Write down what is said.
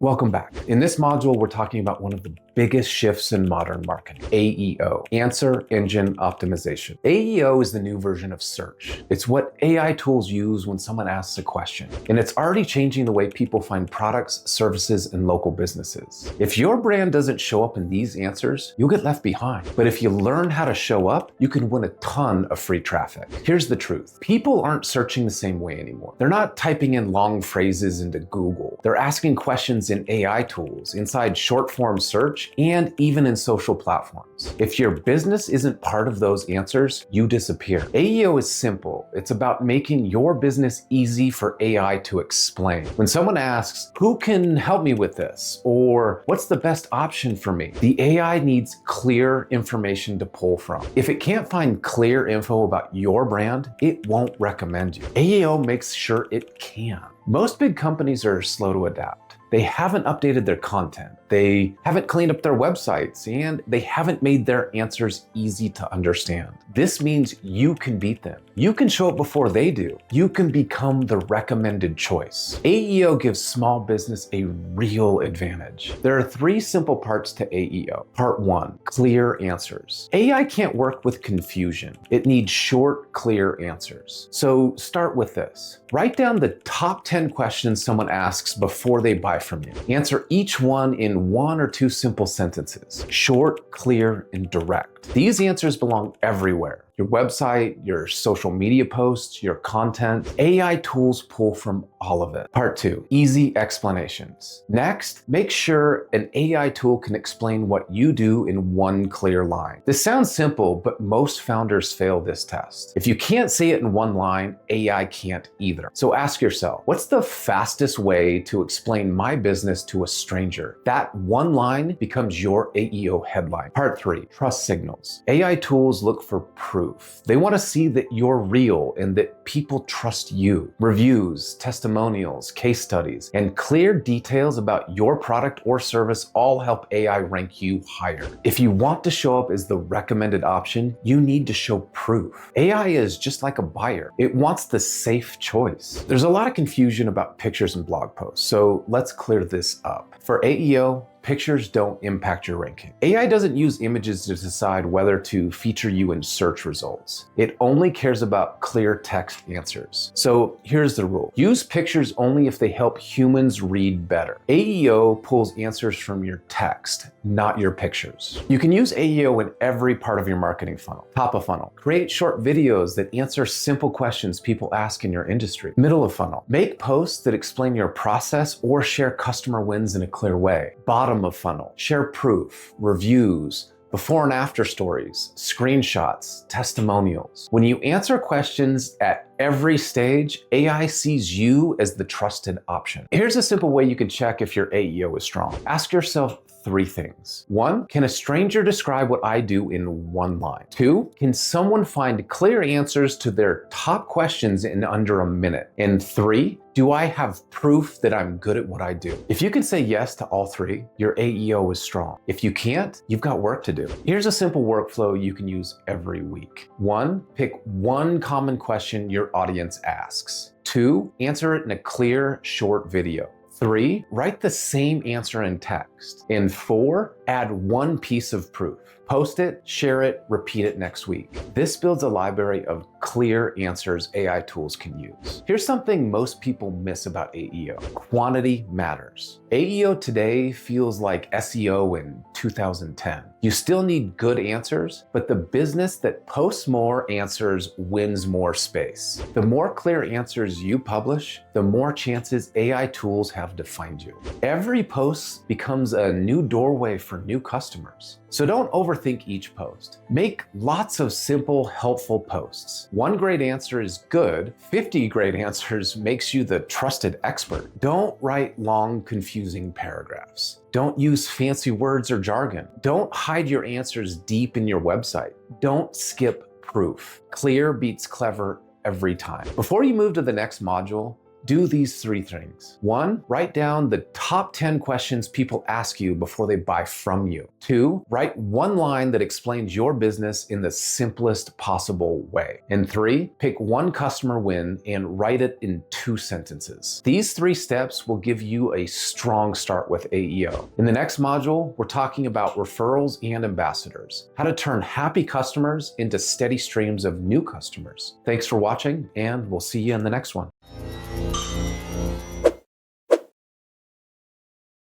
Welcome back. In this module, we're talking about one of the biggest shifts in modern marketing, AEO, Answer Engine Optimization. AEO is the new version of search. It's what AI tools use when someone asks a question, and it's already changing the way people find products, services, and local businesses. If your brand doesn't show up in these answers, you'll get left behind. But if you learn how to show up, you can win a ton of free traffic. Here's the truth. People aren't searching the same way anymore. They're not typing in long phrases into Google. They're asking questions in AI tools, inside short-form search, and even in social platforms. If your business isn't part of those answers, you disappear. AEO is simple. It's about making your business easy for AI to explain. When someone asks, "Who can help me with this?" or "What's the best option for me?" the AI needs clear information to pull from. If it can't find clear info about your brand, it won't recommend you. AEO makes sure it can. Most big companies are slow to adapt. They haven't updated their content, they haven't cleaned up their websites, and they haven't made their answers easy to understand. This means you can beat them. You can show up before they do. You can become the recommended choice. AEO gives small business a real advantage. There are 3 simple parts to AEO. Part 1, clear answers. AI can't work with confusion. It needs short, clear answers. So start with this. Write down the top 10 questions someone asks before they buy from you. Answer each one in 1 or 2 simple sentences. Short, clear, and direct. These answers belong everywhere. Your website, your social media posts, your content. AI tools pull from all of it. Part 2, easy explanations. Next, make sure an AI tool can explain what you do in 1 clear line. This sounds simple, but most founders fail this test. If you can't say it in 1 line, AI can't either. So ask yourself, what's the fastest way to explain my business to a stranger? That 1 line becomes your AEO headline. Part 3, trust signals. AI tools look for proof. They want to see that you're real and that people trust you. Reviews, testimonials, case studies, and clear details about your product or service all help AI rank you higher. If you want to show up as the recommended option, you need to show proof. AI is just like a buyer. It wants the safe choice. There's a lot of confusion about pictures and blog posts, so let's clear this up. For AEO, pictures don't impact your ranking. AI doesn't use images to decide whether to feature you in search results. It only cares about clear text answers. So here's the rule. Use pictures only if they help humans read better. AEO pulls answers from your text, not your pictures. You can use AEO in every part of your marketing funnel. Top of funnel. Create short videos that answer simple questions people ask in your industry. Middle of funnel. Make posts that explain your process or share customer wins in a clear way. Bottom of funnel. Share proof, reviews, before and after stories, screenshots, testimonials. When you answer questions at every stage, AI sees you as the trusted option. Here's a simple way you can check if your AEO is strong. Ask yourself 3 things. 1, can a stranger describe what I do in 1 line? 2, can someone find clear answers to their top questions in under a minute? And 3, do I have proof that I'm good at what I do? If you can say yes to all 3, your AEO is strong. If you can't, you've got work to do. Here's a simple workflow you can use every week. 1, pick 1 common question your audience asks. 2, answer it in a clear, short video. 3, write the same answer in text. And 4, add 1 piece of proof. Post it, share it, repeat it next week. This builds a library of clear answers AI tools can use. Here's something most people miss about AEO. Quantity matters. AEO today feels like SEO in 2010. You still need good answers, but the business that posts more answers wins more space. The more clear answers you publish, the more chances AI tools have to find you. Every post becomes a new doorway for new customers. So don't overthink each post. Make lots of simple, helpful posts. 1 great answer is good. 50 great answers makes you the trusted expert. Don't write long, confusing paragraphs. Don't use fancy words or jargon. Don't hide your answers deep in your website. Don't skip proof. Clear beats clever every time. Before you move to the next module, Do these 3 things. 1, write down the top 10 questions people ask you before they buy from you. 2, write 1 line that explains your business in the simplest possible way. And 3, pick 1 customer win and write it in 2 sentences. These 3 steps will give you a strong start with AEO. In the next module, we're talking about referrals and ambassadors, how to turn happy customers into steady streams of new customers. Thanks for watching, and we'll see you in the next one.